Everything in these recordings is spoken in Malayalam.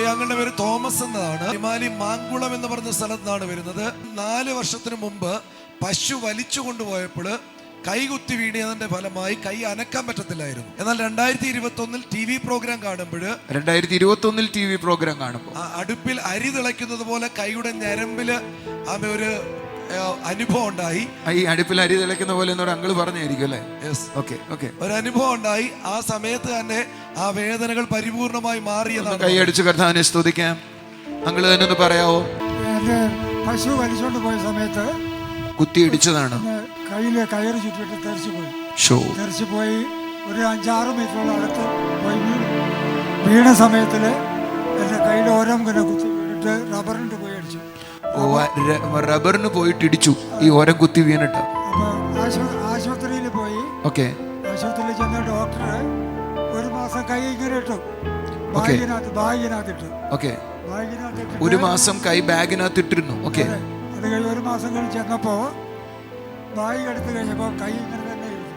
ഞങ്ങളുടെ പേര് തോമസ് എന്നതാണ്. ഹിമാലി മാങ്കുളം എന്ന് പറഞ്ഞ സ്ഥലത്ത് നിന്നാണ് വരുന്നത്. 4 വർഷത്തിന് മുമ്പ് പശു വലിച്ചു കൊണ്ടുപോയപ്പോൾ കൈകുത്തി വീണിയതിന്റെ ഫലമായി കൈ അനക്കാൻ പറ്റത്തില്ലായിരുന്നു. എന്നാൽ 2021 TV പ്രോഗ്രാം കാണുമ്പോൾ അടുപ്പിൽ അരി തിളയ്ക്കുന്നത് പോലെ കൈയുടെ ഞരമ്പില് ഒരു അനുഭവം ഉണ്ടായി. ഈ അടുപ്പിൽ അരി തിളയ്ക്കുന്ന പോലെ അങ്കിള് പറഞ്ഞായിരിക്കും അല്ലേ? ഒരു അനുഭവം ഉണ്ടായി. ആ സമയത്ത് തന്നെ ആ വേദനകൾ പരിപൂർണമായി മാറിയതാണ്. കൈയടിച്ച് കർത്താവിനെ സ്തുതിക്കാം. അങ്കിള് തന്നെ ഒന്ന് പറയാവോ? പശു വലിച്ചോണ്ട് പോയ സമയത്ത് കുത്തിയിടിച്ചതാണ്. കയ്യില് കയറ് ചുറ്റിട്ട് തെറിച്ചു പോയി ഒരു 5-6 മീറ്ററോളം അടുത്ത് പോയി വീണ സമയത്തില് എന്റെ കയ്യിലെ ഓരം കുത്തി വീണിട്ട് റബ്ബറിന് പോയി അടിച്ചു. റബ്ബറിന് പോയിട്ട് ഇടിച്ചു ഈ ഓരം കുത്തി വീണിട്ട്. അപ്പൊ ആശുപത്രിയിൽ പോയി. ആശുപത്രിയിൽ ചെന്ന ഡോക്ടർ 1 മാസം കൈ ഇങ്ങനെ ഇട്ടു, ബാഗിനകത്ത് ഇട്ടു. 1 മാസം കൈ ബാഗിനകത്ത് ഇട്ടിരുന്നു. അത് കഴിഞ്ഞ് 1 മാസം കഴിഞ്ഞ് ചെന്നപ്പോ ബാഗ് എടുത്തു കഴിഞ്ഞപ്പോ കൈ ഇങ്ങനെ തന്നെ ഇരുന്നു.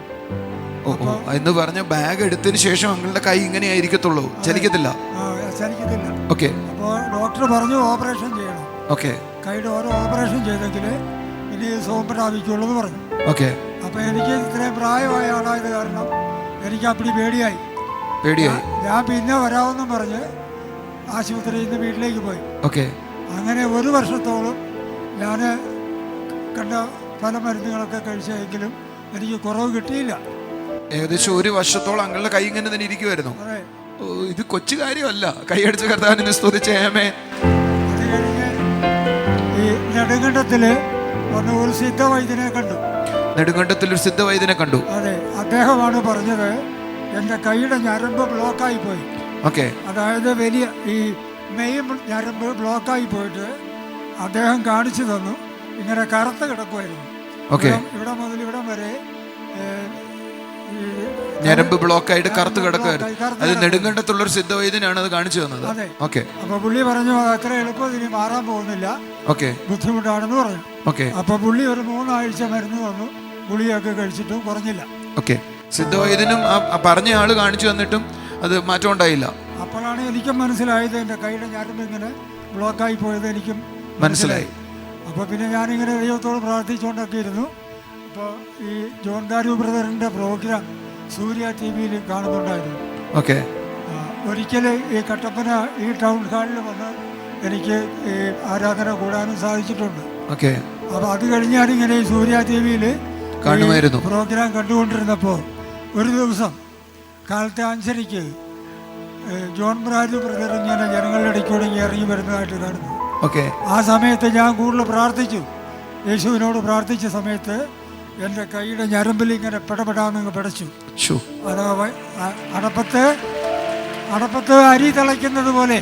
എന്ന് പറഞ്ഞ ബാഗ് എടുത്തതിന് ശേഷം അങ്ങളുടെ കൈ ഇങ്ങനെ ആയിരിക്കത്തുള്ളൂ, ചലിക്കത്തില്ല. അപ്പോ ഡോക്ടർ പറഞ്ഞു ഓപ്പറേഷൻ ചെയ്യണം. കൈയുടെ ഓരോ ഓപ്പറേഷൻ ചെയ്തെങ്കിൽ ഇനി സുഖം പ്രാപിക്കുള്ളൂ എന്ന് പറഞ്ഞു. അപ്പൊ എനിക്ക് ഇത്രയും പ്രായമായ ആളായത് കാരണം എനിക്ക് അപ്പടി പേടിയായി. ഞാൻ പിന്നെ വരാമെന്നും പറഞ്ഞ് ആശുപത്രിയിൽ നിന്ന് വീട്ടിലേക്ക് പോയി. അങ്ങനെ 1 വർഷത്തോളം ഞാൻ കണ്ട പല മരുന്നുകളൊക്കെ കഴിച്ചെങ്കിലും എനിക്ക് കുറവ് കിട്ടിയില്ല. ഏകദേശം 1 വർഷത്തോളം അങ്ങളുടെ കൈ ഇങ്ങനെ തന്നെ ഇരിക്കുമായിരുന്നു. ഇത് കൊച്ചു കാര്യമല്ല. കൈയടിച്ച കർത്താവിനെ സ്തുതിച്ചേ. അത് കഴിഞ്ഞ് ഈ നെടുങ്കണ്ടത്തില് ഒരു സിദ്ധവൈദ്യനെ കണ്ടു. നെടുങ്കണ്ടത്തിലൊരു സിദ്ധവൈദ്യനെ കണ്ടു. അതെ, അദ്ദേഹമാണ് പറഞ്ഞത് എന്റെ കൈയുടെ ഞരമ്പ് ബ്ലോക്കായി പോയി. അതായത് വലിയ ഈ മെയിൻ ഞരമ്പ് ബ്ലോക്കായി പോയിട്ട് അദ്ദേഹം കാണിച്ചു തന്നു. ഇങ്ങനെ കറുത്ത് കിടക്കുമായിരുന്നു. ഇവിടെ മുതൽ ഇവിടം വരെ ഞരമ്പ് ബ്ലോക്കായിട്ട് കറുത്ത് കിടക്കുമായിരുന്നു. അത് നെടുങ്കണ്ടത്തുള്ള ഒരു സിദ്ധവൈദ്യനാണ് അത് കാണിച്ചു തന്നത്. അപ്പൊ പുള്ളി പറഞ്ഞു അത്ര എളുപ്പം ഇനി മാറാൻ പോകുന്നില്ല, ബുദ്ധിമുട്ടാണെന്ന് പറഞ്ഞു. അപ്പൊ പുള്ളി ഒരു 3 ആഴ്ച മരുന്ന് തന്നു. ഗുളിയൊക്കെ കഴിച്ചിട്ടും കുറഞ്ഞില്ല. സിദ്ധവൈദ്യനും പറഞ്ഞ ആള് കാണിച്ചു തന്നിട്ടും അത് മാറ്റം ഉണ്ടായില്ല. അപ്പോഴാണ് എനിക്കും മനസ്സിലായത് എന്റെ കൈയുടെ ഞരമ്പ് ഇങ്ങനെ ബ്ലോക്കായി പോയത് എനിക്കും മനസ്സിലായി. അപ്പൊ പിന്നെ ഞാനിങ്ങനെ ദൈവത്തോട് പ്രാർത്ഥിച്ചുകൊണ്ടൊക്കെ ഇരുന്നു. അപ്പോൾ ഈ ജോൺ ദാരു ബ്രദറിന്റെ പ്രോഗ്രാം സൂര്യ TV-യിൽ കാണുന്നുണ്ടായിരുന്നു. ഒരിക്കൽ ഈ കട്ടപ്പന ഈ ടൗൺ ഹാളിൽ വന്ന് എനിക്ക് ഈ ആരാധന കൂടാനും സാധിച്ചിട്ടുണ്ട്. അപ്പൊ അത് കഴിഞ്ഞ് ഞാനിങ്ങനെ ഈ സൂര്യ TV-യിൽ പ്രോഗ്രാം കണ്ടുകൊണ്ടിരുന്നപ്പോൾ ഒരു ദിവസം കാലത്തെ 5:30 ജോൺ ദാരു ബ്രദർ ഇങ്ങനെ ജനങ്ങളുടെ ഇടയ്ക്കൂടെ ഇറങ്ങി വരുന്നതായിട്ട് കാണുന്നു. ആ സമയത്ത് ഞാൻ കൂടുതൽ പ്രാർത്ഥിച്ചു. യേശുവിനോട് പ്രാർത്ഥിച്ച സമയത്ത് എൻ്റെ കൈയുടെ ഞരമ്പിൽ ഇങ്ങനെ പെടപെടാന്നങ്ങ് പിടച്ചു. അതാ അടപ്പത്ത് അരി തിളയ്ക്കുന്നത് പോലെ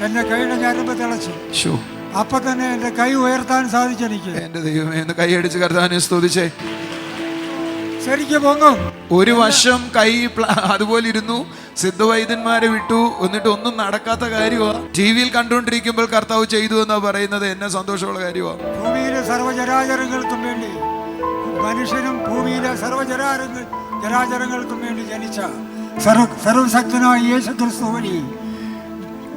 എൻ്റെ കൈയുടെ ഞരമ്പ് തിളച്ചു. അപ്പൊ തന്നെ എൻ്റെ കൈ ഉയർത്താൻ സാധിച്ചു. എനിക്ക് എന്റെ ദൈവമേ, കൈയടിച്ച് കർത്താവിനെ സ്തുതിച്ചേ. ശരിക്കും പൊങ്ങും. 1 വർഷം കൈ അതുപോലെ ഇരുന്നു. സിദ്ധവൈദ്യന്മാരെ വിട്ടു, എന്നിട്ട് ഒന്നും നടക്കാത്ത കാര്യമാണ്. TV-യിൽ കണ്ടുകൊണ്ടിരിക്കുമ്പോൾ കർത്താവ് ചെയ്തു എന്നാ പറയുന്നത്. എന്നെ സന്തോഷമുള്ള കാര്യമാണ്. ഭൂമിയിലെ സർവ്വചരാചരങ്ങൾക്കും വേണ്ടി, മനുഷ്യനും ഭൂമിയിലെ സർവ്വചരാചരങ്ങൾക്കും വേണ്ടി ജനിച്ച സർവശക്തനായ യേശു ക്രിസ്തു വഴി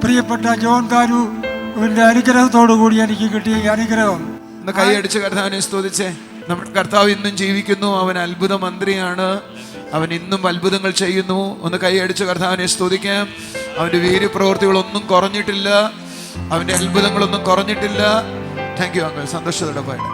പ്രിയപ്പെട്ട ജോൺ ദാരുവിന്റെ അനുഗ്രഹത്തോടു കൂടി എനിക്ക് കിട്ടിയ ഈ അനുഗ്രഹം. കൈയടിച്ച് കർത്താവിനെ സ്തുതിച്ചേ. നമ്മുടെ കർത്താവ് ഇന്നും ജീവിക്കുന്നു. അവൻ അത്ഭുത മന്ത്രിയാണ്. അവൻ ഇന്നും അത്ഭുതങ്ങൾ ചെയ്യുന്നു. ഒന്ന് കൈയടിച്ച് കർത്താവിനെ സ്തുതിക്കാം. അവന്റെ വീര്യപ്രവൃത്തികളൊന്നും കുറഞ്ഞിട്ടില്ല. അവന്റെ അത്ഭുതങ്ങളൊന്നും കുറഞ്ഞിട്ടില്ല. Thank you uncle. സന്തോഷത്തോടെ പോയിട്ട്